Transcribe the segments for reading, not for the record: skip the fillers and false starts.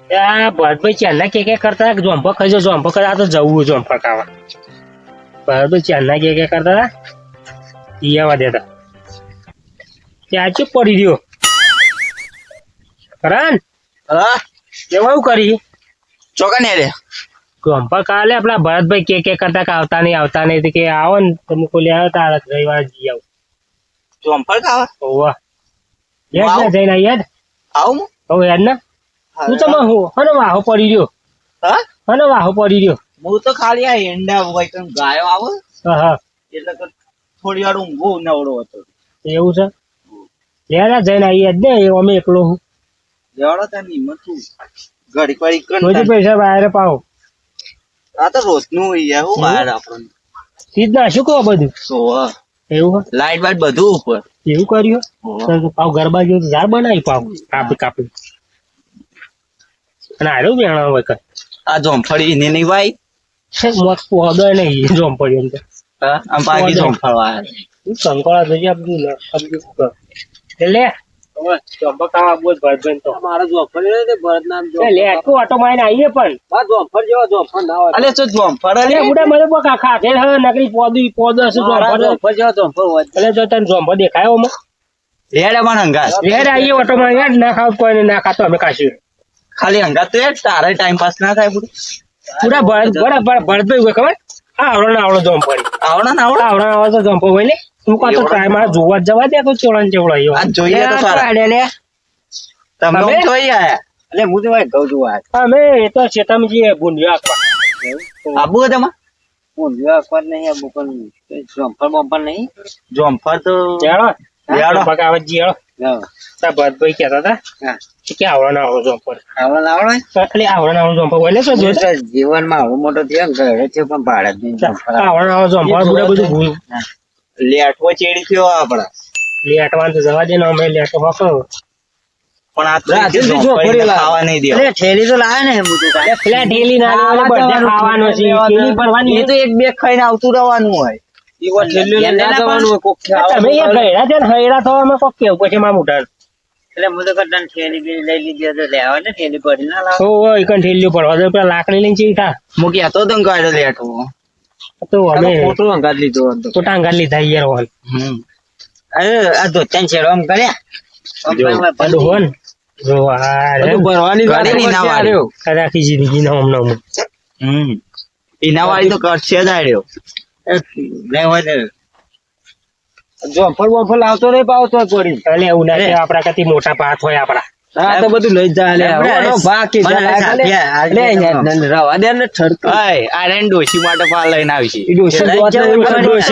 આ ભરતભાઈ ચાંદના કે કરતા જોંપો ખાઈ જો જોંપો કરે આ તો જવું જોંપો ખાવા ભરતભાઈ ચાંદના કે કરતા હતા ઈ આવવા દેતા ત્યાં ચૂપ પડી રહ્યો કરણ હા કેવું કરી ચોકા ને રે જોંપો કાલે આપણા ભરતભાઈ કે કરતા કે આવતા નહીં કે આવો ને તમે કોલી આવ્યો તારા રવિવાર જી આવો ચોંફળ ખાવા ઓવા યાદ ના જઈને યાદ આવું હવે યાદ ના તું તો હનો વાહો પડી રહ્યો હા હનો વાહો પડી રહ્યો હું તો ખાલી આ ઈંડા હોય તો ગાયો આવે હા એટલે તો થોડી વાર ઊંઘો નવડો હતો એવું છે લેરા જઈને આવીએ જ ને અમે એકલો હું લેવડો તને હિંમત છું ઘડી પડી કોઈ પૈસા બહાર પાવો આ તો રોજનું હોય હું બહાર આપણને સીધ ના શું કહો બધું તો એવું લાઈટ બાઈટ બધું ઉપર એવું કર્યું પાવ ગરબા જેવું ઝાડ બનાવી પાવ કાપી અને આરો વેણા હોય કઈ આ જોમફળી એને નહીં ભાઈ મોત પોદો નહીં જોમ પડી એમ તો હા આમ પાકી જોમફળ વાય કંકોળા થઈ આપડું લે ચોંપા ખાવા બહુ ભરત તો મારો જોમફળ ને ભરત નામ લે આટલું ઓટો મારીને આવીએ પણ બા જોમફળ જેવો જોમફળ ના હોય અલે તો જોમફળ અરે બુડા મને બકા ખાતે હવે નકલી પોદો હશે જોમફળ જેવો જોમફળ હોય એટલે જો તને જોંપો દેખાયો અમે લેડે પણ હંગાત લેડ આવીએ ઓટો મારી યાર ના ખાવ કોઈ ના ખાતો અમે ખાશું ખાલી હંગાત તો યાર તારે ટાઈમ પાસ ના થાય પૂરું પૂરા ભરતભાઈ હોય ખબર આવડો જોમ પડી આવડો તો જોંપો હોય ને તું કા તો ટાઈમ આ જોવા જવા દે તો ચોળન ચેવડો આ જોઈએ તો સારા તમે જોઈ આયા એટલે હું તો ભાઈ કહું છું અમે એ તો ચેતમ જઈએ બુંડિયા આપવા આબુ તમે બુંડિયા આપવા નહીં આબુ પણ જોમફળ બોમફળ નહીં જોમફળ તો લેડો બગાવત જીયો તા ભરતભાઈ કહેતા હતા કે આવડો જોંપો ખાલી આવડો જોંપો હોય ને તો જીવનમાં આવડો મોટો થયો ઘરે છે પણ ભાડે આવડો જોંપો બધું ભૂલ લેટવો ચેડી થયો આપડા લેટવાન તો જવા દે ને અમે લેટો હકો પણ આ ખાવા નહીં દે ઠેલી તો લાવે ને પેલા ઠેલી ના બધા ખાવાનો છે ઠેલી ભરવાની એ તો એક બે ખાઈને આવતું રહેવાનું હોય તમે એ ગયડા છે ને હૈડા થવા અમે કોક કેવું પછી માં મોટા એટલે હું તો કદાચ ઠેલી બી લઈ લીધી તો લેવા ને ઠેલી પડી ના લાવ ઠેલી પડવા દે પેલા લાકડી લઈને ચીઠા મૂકી હતો તો ગાડો લેટો તો અમે ખોટું અંગાત લીધો ખોટા અંગાત લીધા યાર હોલ અરે આ ધોત્યાન છેડો આમ કર્યા બધું હોન જો આ ભરવાની રાખી જિંદગી ના હમણાં એના વાળી તો કરશે જ આડ્યો જોમફળ બોમફળ લાવતો નહીં પાવતો પડી એટલે એવું ના કે આપડા કતી મોટા પાથ હોય આપડા હા તો બધું લઈ જાય રવા દે ને આયરન ડોશી માટે પાલ લઈને આવી છે ડોશી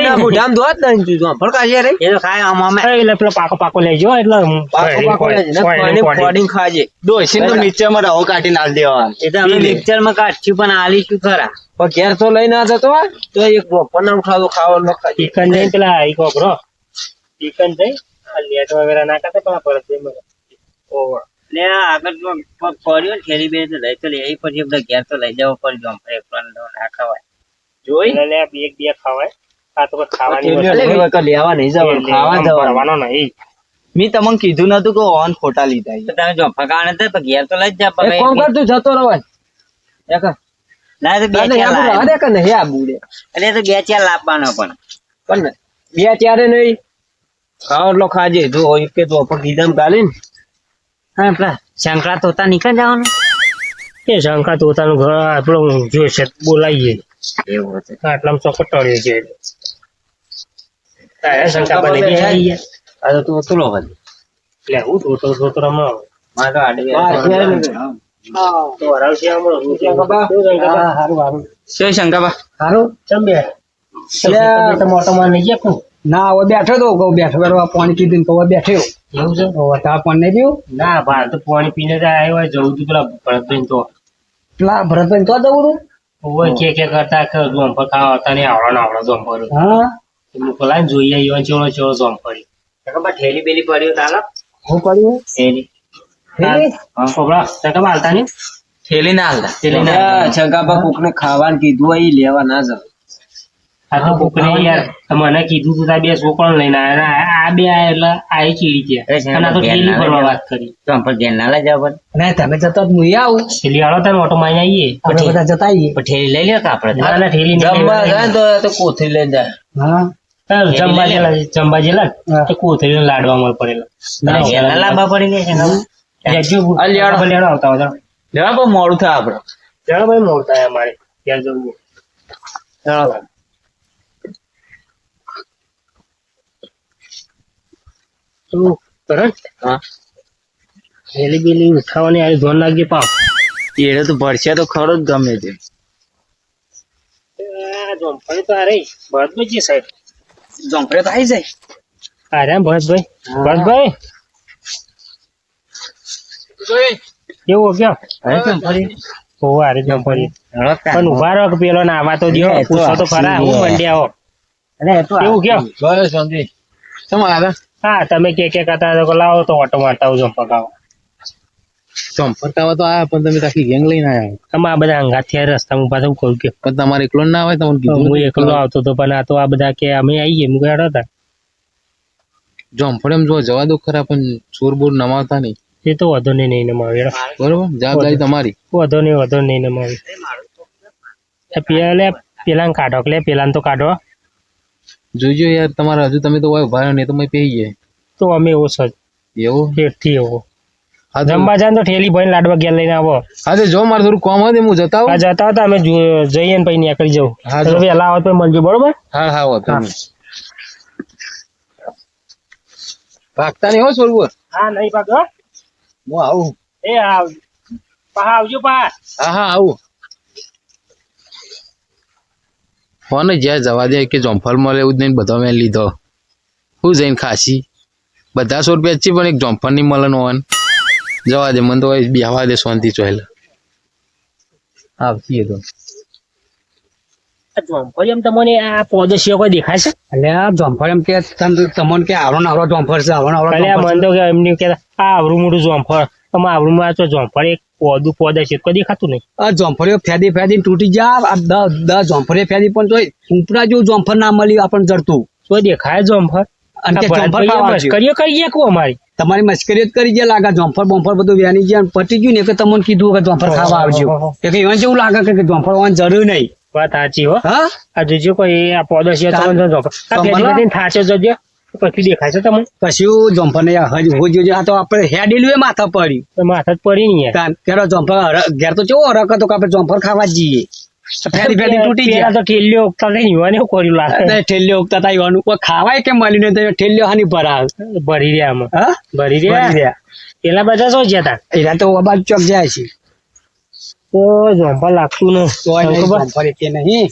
ના મોઢામાં ધોત ને જોમફળ કાઢી રે એ તો ખાય આમ એટલે પેલો પાકો લેજો એટલે પાકો ખાજે ડોશી તો મિક્સર માં રવો કાઢી નાખ દેવા એ તો અમે મિક્સર માં કાઢશું પણ આલીશું ખરા પણ ઘેર તો લઈ ના જતો તો એક બોપર નામ ખાવાનો ચિકન જઈ પેલા એક વપરો ચિકન જઈ લેટ વગેરે ના કરતા પણ પરત જઈ મને ઓવર લે આગળ પડ્યો ઠેલી બે લઈ તો લે એ પછી બધા ઘેર તો લઈ જવો પડ્યો ના ખવાય જોઈ લે એક બે ખવાય આ તો ખાવાની લેવા નહીં જવાનું ખાવા જવાનો નહીં મેં તમને કીધું નતું કે ઓન ખોટા લીધા તમે જો ફગાણે તો ઘેર તો લઈ જ જા કોમ કર તું જતો રવાય ના તો બે ચાર દે કે નહીં આ બુડે એટલે તો બે ચાર લાવવાનો પણ બે ચારે નહીં ખાવ એટલો ખાજે જો કે તો પણ કીધમ કાલે ને હા પેલા શંકરા તોતા નીકળ જવાનું એ શંકા તોતાનું ઘર આપણો જોઈશે બોલાવીએ એવું હતું આટલામાં ચોકટાડ્યો છે શંકા બની ગઈ આ તો તું ઓતલો હતી એટલે હું તો રમવા મારે તો આડે તો હરાવશે હમણાં શું શંકાબા સારું ચંબે મોટો માં નહીં ગયા ના હવે બેઠો તો બેઠો પાણી કીધું તો બેઠ્યો એવું છે તા પણ નહીં પીવું ના બહાર તો પાણી પીને આવ્યો જવું તું પેલા ભરતભાઈ તો પેલા ભરતભાઈ તો જવું હોય કે કરતા જોંપર ખાવા હતા ને આવડો જોંપર હા મોકલાય જોઈએ ઈવન ચેવડો જોંપરી ઠેલી બેલી પડ્યો તારા હું પડ્યું ઠેલી હાલતા ને થેલી ના હાલતા શંકાબા કોક ને ખાવાનું કીધું હોય લેવા ના જાવ આ તો કોકને યાર મને કીધું તું તાર બે છોકરાને લઈને આયા અને આ બે આયા એટલે આ ચીડી ગયા અને આ તો ઠેલી ફરવા વાત કરી તો આમ પર ઘેર ના લઈ જાવ ના તમે જતા હું આવું ઠેલી વાળો તને ઓટો માં આવીએ આપણે બધા જતા આવીએ પણ ઠેલી લઈ લે કે આપણે ના ના ઠેલી નહીં જમવા જાય ને તો કોથળી લઈ જાય હા જંબા જેલા તો કોથળી લાડવા મળ પડેલા ઘેર ના લાંબા પડી ગયા છે ને લેણો આવતા હતા લેવા બહુ મોડું થાય આપડે ચાલો ભાઈ મોડતા અમારે ત્યાં જવું ચાલો તું કરણ હા હેલી બેલી ઉઠાવવાની આ ધોન લાગી પાવ એડે તો ભરશે તો ખરો જ ગમે તે જોમફળી તો આ રહી ભરતભાઈ જે સાહેબ જોંફળે તો આવી જાય અરે ભરતભાઈ કેવું ક્યાં હોવા અરે જોમફળી પણ ઉભા રહો કે પેલો ને આવા તો દો પૂછો તો ખરા હું મંડ્યા હો કેવું ક્યાં હા તમે કે કરતા હતા લાવો તો ઓટો મારતા આવું જોમફળાવો ફરતાવા તો આયા પણ તમે આખી ગેંગ લઈને આયા તમે આ બધા અંગાત થયા રસ્તામાં ઉભા થયું કહું કે પણ તમારે એકલો ના આવે તમને કીધું હું એકલો આવતો હતો પણ આ તો આ બધા કે અમે આવીએ હું ગયા હતા જોમફળ એમ જો જવા દો ખરા પણ ચોર બોર નમાવતા નહીં એ તો વધો નહીં નમાવી બરોબર જવાબદારી તમારી વધો નહીં નમાવી પેલા કાઢો લે પેલા તો કાઢો જોઈજો યાર તમારા હજુ તમે તો ઉભા રહ્યો ને તો મેં પેઈ જાય તો અમે એવો સજ એવું પેટથી એવો જમવા જાય તો ઠેલી ભાઈ લાડવા ઘેર લઈને આવો હા તો જો મારે થોડું કોમ હતું હું જતા આવું જતા હતા અમે જઈએ ને પછી નીકળી જવું હા, તો વહેલા આવો તો મળજો બરોબર હા હા વાંધો નહીં. ભાગતા નહીં હો છોડવું હા નહીં પાછો હું આવું એ આવજો પા હા હા આવું ફોન જ્યાં જવા દે કે જોમફળ મળે એવું જ નહીં બધા મેં લીધો હું જઈને ખાસી બધા 100 રૂપિયા જ છે પણ એક જોમફળ નહીં મળે હોન જવા દે મને તો બેહવા દે શાંતિ ચોહેલા આવતી તો જોમફળી એમ તમને આ પોદોશીઓ કોઈ દેખાય છે એટલે આ જોમફળ એમ કે તમને કે આવરો નાવરો જોમફળ છે આવરો નાવરો અલ્યા મને તો કે એમની કે આ આવરું મોટું જોમફળ તમે આવરું માં તો જોમફળ એક પોદા છે કોઈ દેખાતું નહીં આ જોમફળીઓ ફેદી તૂટી જા આ 10 જોમફળીઓ ફેદી પણ તોય ઉપરા જેવું જોમફળ ના મળ્યું આપણને જડતું કોઈ દેખાય જોમફળ અને કે જોમફળ ખાવા આવ્યું. મસ્કરીઓ કરીએ કો અમારી તમારી મસ્કરી જ કરી ગયા લાગે જોમફળ બોમફળ બધું વ્યાની ગયા અને પતી ગયું ને કે તમને કીધું કે જોમફળ ખાવા આવજો કે ઈવન જેવું લાગે કે જોમફળ હોવાની જરૂર નહીં વાત સાચી હો હા આ જોજો કોઈ આ પોદોશીઓ તમને જોમફળ આ પેલી બધી થાચો જજો પછી દેખાય છે તમને કશું જોમફળ ને હજી હું જોજો આ તો આપણે હેડેલું એ માથા પડી તો માથા જ પડી નહીં યાર કેરો જોમફળ ઘેર તો કેવો હરક હતો કે આપણે જોમફળ ખાવા જ જઈએ ફેદી તૂટી પેલા ગયા તો ઠેલીઓ ઉગતા નહીં યુવાને એવું કર્યું લાગે ઠેલ્યો ઉગતા તા ઈવાનું કોઈ ખાવાય કેમ મળ્યું ને તો ઠેલ્યો હાની ભરાવ ભરી રહ્યા આમાં હા ભરી રહ્યા પેલા બધા શું જતા એના તો અબાજ ચોક જાય છે તો જોમફળ લાગતું ને તો જોમફળ કે નહીં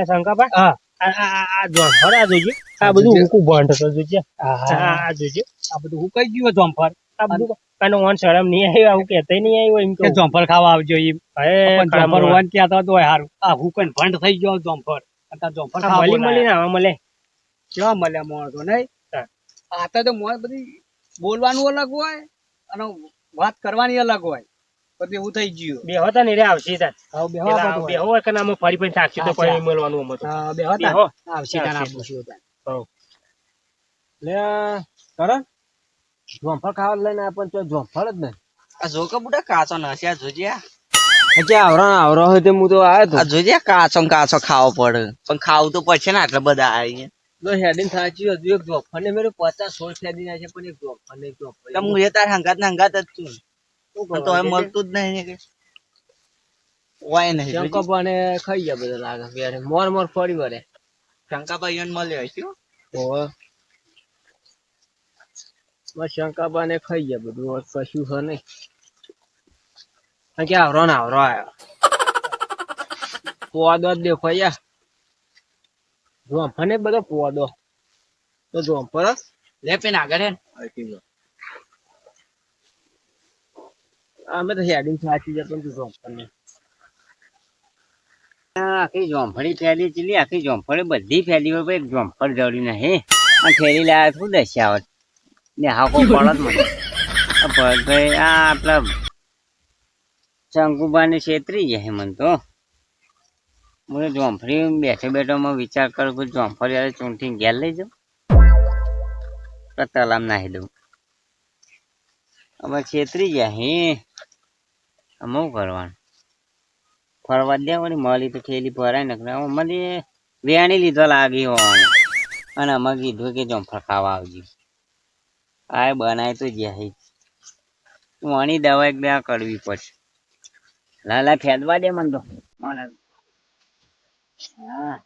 શંકાબા હા આ જોમફળ આ જોજો આ બધું ઊંકું ભંડ છે જોજો આ જોજો આ બધું હું કઈ ગયું જોમફળ આ બધું આનો ઓન શરમ નહીં આવ્યો આવું કહેતા નહીં આવ્યો એમ કે તો જોમફળ ખાવા આવજો એમ અરે જોમફળ વન કહેતા તો હારું આ હું કઈ ભંડ થઈ ગયો જોમફળ અને જોમફળ ખાવા મળી મળી ના મળે કેવા મળ્યા મોણસો નહીં હા. આ તો મોણ બધી બોલવાનું અલગ હોય અને વાત કરવાની અલગ હોય પછી એવું થઈ ગયું બે હતા ને રે આવશે તાર હવે બેહવા પેલા પડતું બે હોય કે નામ ફરી પણ થાકશે તો હા, કોઈ મળવાનું અમે તો હા બેહવા તા બેહો. આવશે તાન આવશે. આપું છું તાન. લે કરણ જોમફળ ખાવા લઈને આપણ તો જોમફળ જ નહીં આ જો કે બુડા કાચો નસે આ જોજે અચ્છા આવરો હોય તે હું તો આવ્યો આ જોજે કાચો ને કાચો ખાવો પડે પણ ખાવું તો પડશે ને આટલા બધા આવી તો હેડીન થાચી હજુ એક જોમફળ ને મેરે 50-16 ફેદી નાખે પણ એક જોમફળ ને જોમફળ તો હું એ તાર હંગાત ને હંગાત જ છું પણ તો હવે મળતું જ નહીં ને કે વાય નહીં શંકરભાને ખાઈ ગયા બધા લાગે યાર મોર ફરી વળે શંકાભાઈ મળ્યો હશે ઓહો બસ શંકાબાને ખાઈ ગયા બધું ઓર કશું છે નહીં કે આવરો આયો પોદો જ દેખો યાર જોમફળ ને બધો પોદો તો જોમફળ લે પેન આગળ હે અમે તો હેડિંગ સાચી જાય પણ જોમફળ ને આખી જોમફળી ફેલી ચીલી આખી જોમફળી બધી ફેલી હોય પણ એક જોમફળ જડી નહીં આ ફેરી લાયા શું દસ્યાવત ને હાકો પડત મને આ ભરતભાઈ આ આપલા શંકુબાની છેતરી જાય મને તો મને જોંફરી બેઠો બેઠો માં વિચાર કરું કે જોંફરી યાર ચૂંટી ઘેર લઈ જાઉં તો તલામ નાખી દઉં. હવે છેતરી ગયા હે આમ શું કરવાનું? ફરવા દે વળી મળી તો થેલી ભરાય ને મને વેણી લીધો લાગી હોવાનું અને અમે કીધું કે જોંફર ખાવા આવજો. આ બનાય તો જ્યાં વણી દવા એક બે કરવી પડશે. લાલા ફેદવા દે મને તો મને હા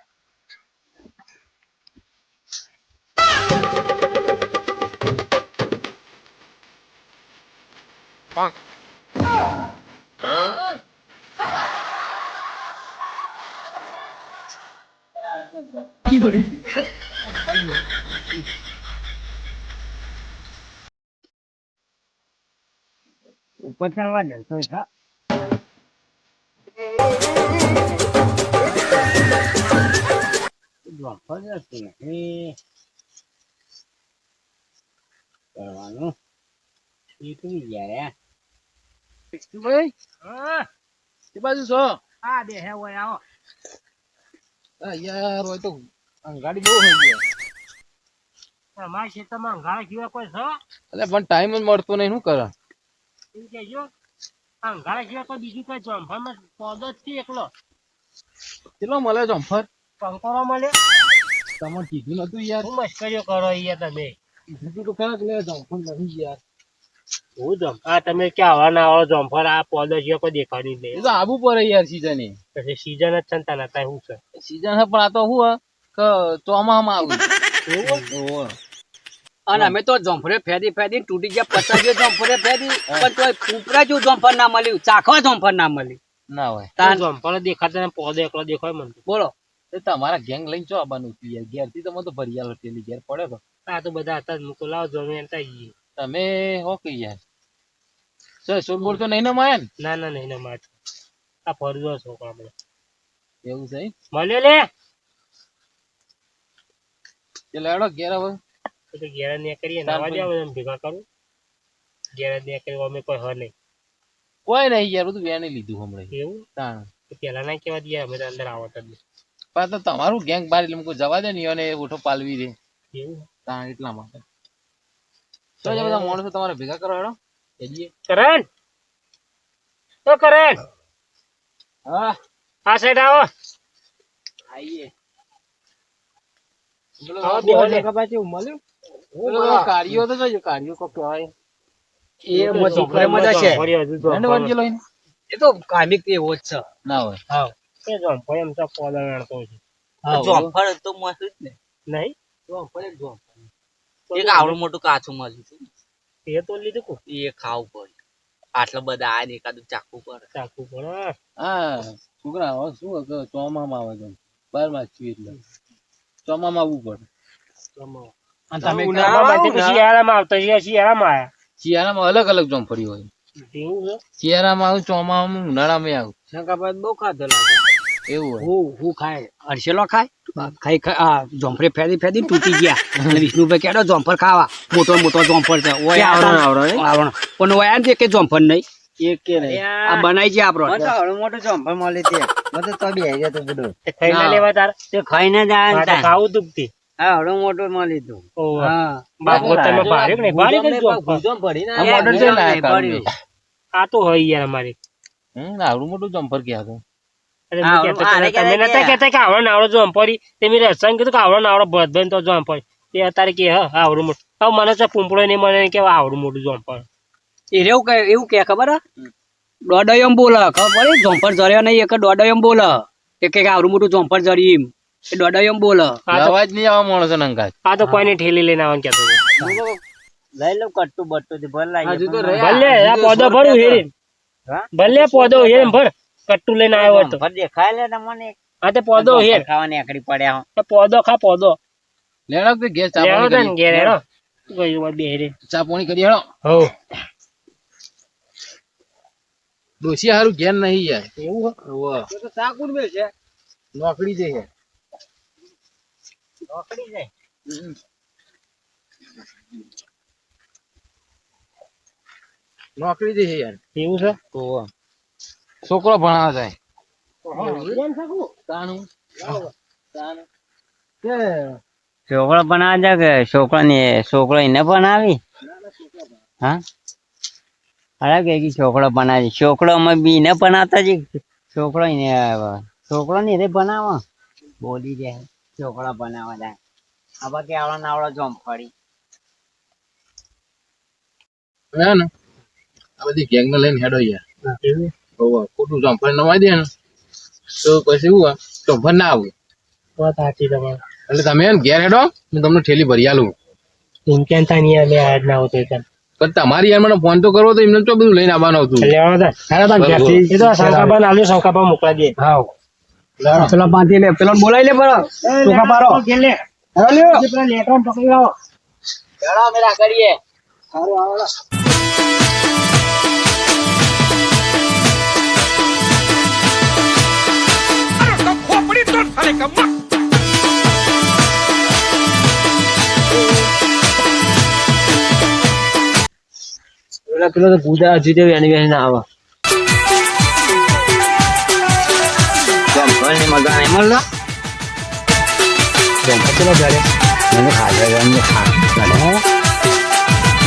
ઉપર ચાલવા દે તો જોંફર નથી કરવાનું નીકળી ગયા ભાઈ હા એ બાજુ છો આ બે હે ઓય આવો યાર હોય તો ગાડી બહુ થઈ ગઈ. અમારા ખેતરમાં અંગારા સિવાય કોઈ છે એટલે પણ ટાઈમ જ મળતો નહીં, શું કરે? એમ કહેજો અંગારા સિવાય કોઈ બીજું કોઈ જોંફરમાં પોદો જ છે એકલો કેટલો મળે જમ્ફર? કંકોરો મળે. તમને કીધું નતું યાર. શું મસ્કરીઓ કરો યાર તમે? કીધું તો ખરા કે લે જમ્ફર નથી યાર. હું જમ આ તમે ક્યાં આવવાના આવો જોંફર આ પોદો સિવાય કોઈ દેખાડી જ એ નહીં. તો આબુ પડે યાર સીઝન એ. પછી સીઝન જ છે ને તાના તાય શું છે સીઝન છે પણ આ તો શું કે ચોમામાં આવું એવું અને અમે તો જોંફરે ફેદી ફેદી તૂટી ગયા 50 જોંફરે ફેદી પણ તોય ઉપરા જેવું જોંફર ના મળ્યું, ચાખવા જોંફર ના મળ્યું. ના હોય. તાન જોંફર દેખાતા ને પોદો એકલો દેખાય મને તો. બોલો એ તમારા ગેંગ લઈને ચો આવવાનું હતું યાર? ઘેર થી તો મને તો ભરિયાલ હટેલી ઘેર પડે તો આ તો બધા હતા જ મૂકો લાવ જોમે એનતા જઈએ. તમે હો કે યાર સર શું બોલતો નહીં ને માયન? ના ના નહીં ના માર આ ફરજો છોકરા બધા એવું છે મળ્યો લે એ લેડો ઘેર હવે. તો ઘેરા ને કરીએ નાવા જાવ એમ ભેગા કરું ઘેરા ને કરી અમે કોઈ હ નહીં કોઈ નહીં યાર, બધું વેણી લીધું હમણાં. એવું તાણ તો પેલા ના કેવા દે અમે તો અંદર આવત જ નહીં. પણ તો તમારું ગેંગ બાર એટલે મુકો જવા દે ને અને ઓઠો પાલવી દે એવું તાણ એટલા માટે તો જે બધા માણસો તમારે ભેગા કરો હેડો જઈએ. કરણ તો કરણ હા આ સાઈડ આવો આઈએ. આવો બેહો લે. પેલો કાર્યો તો જોજો, કાર્યો કો કહેવાય એ મોટી મજા છે. ફરી હજુ તો એને વાંચી લઈને એ તો કામિક એવો જ છે. ના હોય. હા એ જો ભાઈ એમ તો પોદા વેણતો છે જોંફર તો મસ્ત જ ને. નહીં જોંફર એક જોંફર. એક આવડું મોટું કાચું મળ્યું હતું. એ તો લીધું કો એ ખાવું પડે. આટલા બધા આ ને એકાદું ચાખવું પડે. ચાકુ પણ હા છોકરા હવે શું કે ચોમામાં આવે છે 12 માસ એટલે ચોમામાં આવવું પડે. અને તમે ઉનાળામાં પછી શિયાળામાં આવતા શિયાળામાં આયા શિયાળામાં અલગ અલગ ચોંફળી હોય. એવું છે શિયાળામાં આવું, ચોમામાં ઉનાળામાં આવું શંકાબાદ બહુ ખાધો લાગે. એવું હોય. હું ખાય હર્ષેલો ખાય ખાઈ આ જોંફરે ફેદી ફેદી તૂટી ગયા. અને વિષ્ણુભાઈ કેડો જોંફર ખાવા મોટો મોટો જોંફર છે. ઓય આવરણ પણ ઓય આન કે જોંફર નહીં એક કે નહીં આ બનાઈ છે આપણો. મને તો હળું મોટું જોંફર મળી તે મને તો બે હજાર તો બધું તે ખાઈ ના લેવા તાર તે ખાઈને જ આવે મારે ખાવું દુખતી હા હળું મોટું મળી તું ઓહ હા બાપુ તમે ભારે કે નહીં ભારે કે જો આ મોડલ છે ને આ કાળું. આ તો હોય યાર અમારે આવડું મોટું ચોંફર ક્યાં હતું? અરે હા, હું કહેતો આને હતો, તમે કહેતા નતા કહેતા કે આવડો નાવડો જોંપડી તે મેં રસ્તામાં કીધું કે આવડો નાવડો બધભાઈ તો જોંપડી તે અત્યારે કે હા આવડું મોટું હવે મને તો પૂંપડો નહીં મને કે આવડું મોટું જોંપડ એવું કે ખબર હે? દોડો એમ બોલે ખબર પડી જોંફર જર્યો નહીં એક દોડો એમ બોલે એક આવડું મોટું જોંફર જરી એમ એ દોડો એમ બોલે. અવાજ નહીં આવવા માણસો ને અંગાત. આ તો કોઈને ઠેલી લઈને આવવાનું કહેતો હતો. લઈ લઉં કટ્ટું બટ્ટું થી ભર હજુ તો લાવીએ રહ્યા. ભલે આ પોદો ભરું હેરીન હા? ભલે પોદો હેરીન ભર કટ્ટું લઈને આવ્યો હતો ભર દેખાય લે તમને આ તે પોદો હેર ખાવાની આકડી પડ્યા તે પોદો ખા પોદો લેડો કે ઘેર ચા લેવો પાણી તો ને કરીએ. ઘેર હેરો ગયું વાત બે હેરી ચા પાણી કરીએ હેડો. હો ડોશી હારું ઘેર નહીં યાર. એવું ઓવા. તો સાકુર બે છે નોકરી જઈએ. નોકરી જાય નોકરી જઈએ યાર. એવું છે ઓવા. છોકરો ભણાવા જાય. છોકરો બનાવે છે કે છોકરો એને બનાવી હા અરે કે છોકરો બનાવે છોકરો અમે બી ને બનાવતા જ છોકરો ને રે બનાવો બોલી દે છોકરા બનાવવા જાય હવે કે આવડો નાવડો જોમફળી હે ને આ બધી ગેંગ ને લઈને હેડો યાર ખોટું જોમફળ નવાઈ દે ને તો પછી એવું જોમફળ ના આવું વાત સાચી તમારે એટલે તમે ઘેર હેડો હું તમને ઠેલી ભરી આલું એમ કેમ થાય નહીં અમે આજ ના આવતો એટલે પણ તમારી યાર મને ફોન તો કરવો તો એમને તો બધું લઈને આવવાનું હતું એ તો શંકાબા આલ્યો શંકાબા મોકલા દે હા પેલા બાંધી લે પેલો બોલાવી લે બરો ચોખા પારો હેલો લ્યો પેલા લેટર પકડી લાવો ચલો અમે કરીએ સારું આવો પેલો તો પૂજા હજી તો એની ના આવે જોમફળની મજા નહીં મળતો પેલો ઘરે મને ખાધા